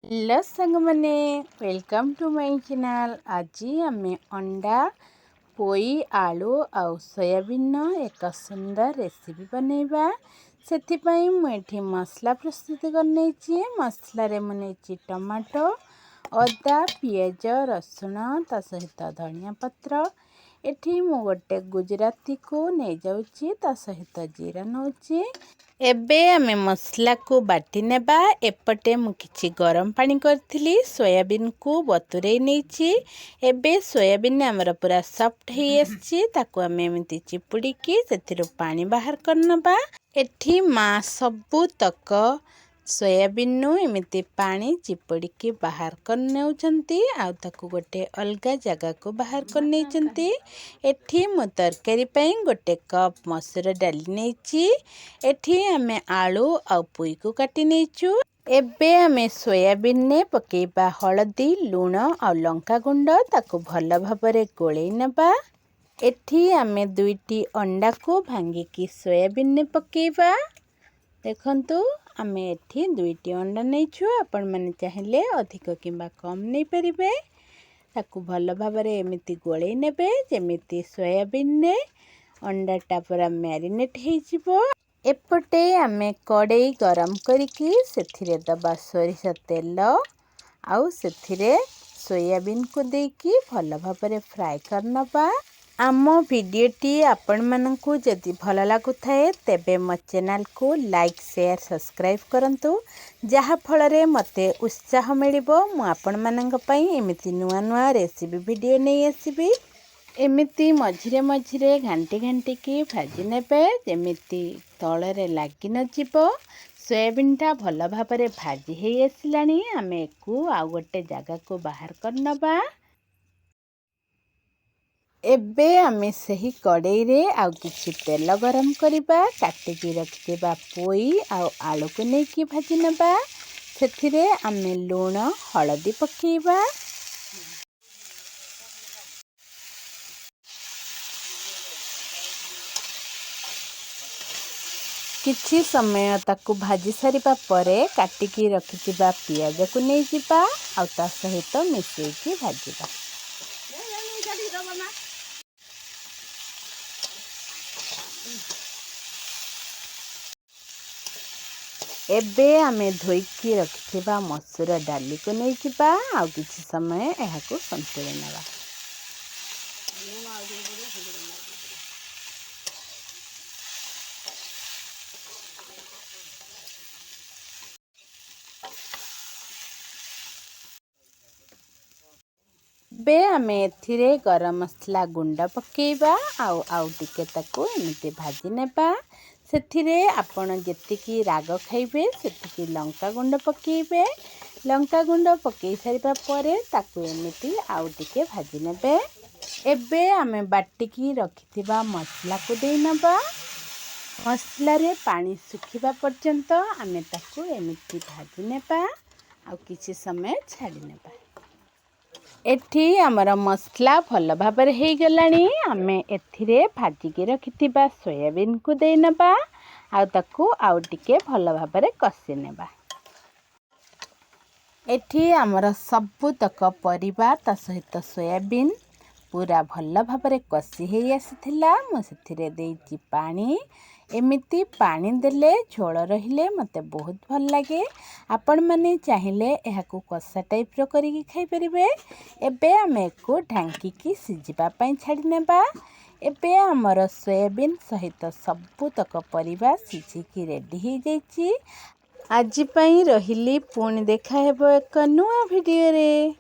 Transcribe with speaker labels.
Speaker 1: Hello संग मैंने welcome to my channel. आज आम अंडा पोई आलू आउ सोयाबीन एक सुंदर रेसिपी बनैबा। सेथिपाई मुझे मसला प्रस्तुत करने मसलारे मुझे टमाटो अदा पियाज रसुण ता सहित धनिया पत्र एठी मु गोटे गुजराती को नहीं जाऊँगी ता सहित जीरा नौची। एबे आमे मसला को बाटी नेबा। एपटे मु किछि गरम पानी करथिली सोयाबीन को बतुरई नेछि। एबे सोयाबीन हमर पूरा सॉफ्ट हे आछि ताको आमे एमिति चिपुडी की सेथिरो पानी बाहर करनबा। एठी मा सबु तक सोयाबीन नु एमिति पानी चिपुडी की बाहर करनेउछंती आउ ताको गोटे अलगा जगह को बाहर करनेचंती। एठी मु तरकारी पई गोटे कप मसूर डाली नेछि। एठी आमे आलू आउ पुई को काटी नेछु। एबे आमे सोयाबीन ने पकेबा हळदी लूण आउ लंका गुंड ताको भल भाबरे गोळेई नबा। एठी आमे दुईटी अंडा को भांगी की सोयाबीन ने पकेबा। देखंतु आमे एठी दुईटी अंडा नेछु। आपण माने चाहिले अधिक किंबा कम नै परिबे। ताको भल भाबरे एमिति गोळेई नेबे जेमिति सोयाबीन ने अंडाटा पूरा मैरिनेट हे जिवो। एपटे आमे कड़ाई गरम करिकी सेथिरे दबा सोरिष तेल आउ सेथिरे सोयाबीन को देकी भल भाबरे फ्राई करनबा। आम भिडियोटी आपण मानकु जदि भल लागु थाए तेबे मो चैनल को लाइक शेयर सब्सक्राइब करंतु जहा फलरे मते उत्साह मिलिबो। मु आपण मानक पई एमिति नुआ नुआ रेसिपी वीडियो नै आसीबी। एमिति मझिरे मझिरे घंटी घंटी की भाजी नेबे जेमिति तलरे लागी न जिवो। सोयाबीनटा भल भाबरे भाजी हे आसिलानी। आमे एकु आउ गोटे जगह को बाहर करनबा। एबे आमे सही कड़ाई रे आउ किछि तेल गरम करिबा। काटिकी रखिबा पोई आउ आलू को नेकी भाजी नबा। सेथिरे आमे लूण हळदी पकेइबा। किछि समय ताकू भाजी सारिबा परे काटिकी रखिबा पियाज को नै जिबा आउ ता सहित मिसेकी भाजीबा। एबे आमे धोईकी रखिबा मसूर डाली को नै जिबा आउ किछि समय एहाको संतुली नबा। बे आमे एथिरे गरम मसला गुंड पकेइबा आउ टिके ताको एमिति भाजी नेबा। सेथिरे आपण जेतिकी राग खाइबे सेतिकी लंका गुंड पकेइबे। लंका गुंड पकेइ सारिबा परे ताको एमिति आउ टिके भाजी नेबे। एबे आमे बाटिकी रखिथिबा मसला को देई नबा। मसला रे पानी सुखिबा पर्यंत आमे ताको एमिति भाजी नेबा आउ किछि समय छाडी नेबा। एठी आमर मसला भल भाबरे हे गलानी। आमे एथिरे भाजिकी रखिथिबा सोयाबीन को देई नबा आउ ताकू आउ टिके भल भाबरे कसी नेबा। एठी आमर सबु तक परिबा ता सहित सोयाबीन पूरा भल भाबरे कसी हे आसीथिला। मु सेथिरे देइची पानी। एमिति पानी देले झोल रहिले मते बहुत भल लागे। आपण माने चाहिले एहाकू कसा टाइप रो करिकी खाइ परिबे। एबे आमे एको ढांकी की सिजिबा पई छाडी नेबा। एबे हमर सोयाबीन सहित सबु तक परिबा सिजिकी रेडी हे जाइची। आजि पई रहिली पुणी देखा हेबो एक नुआ वीडियो रे।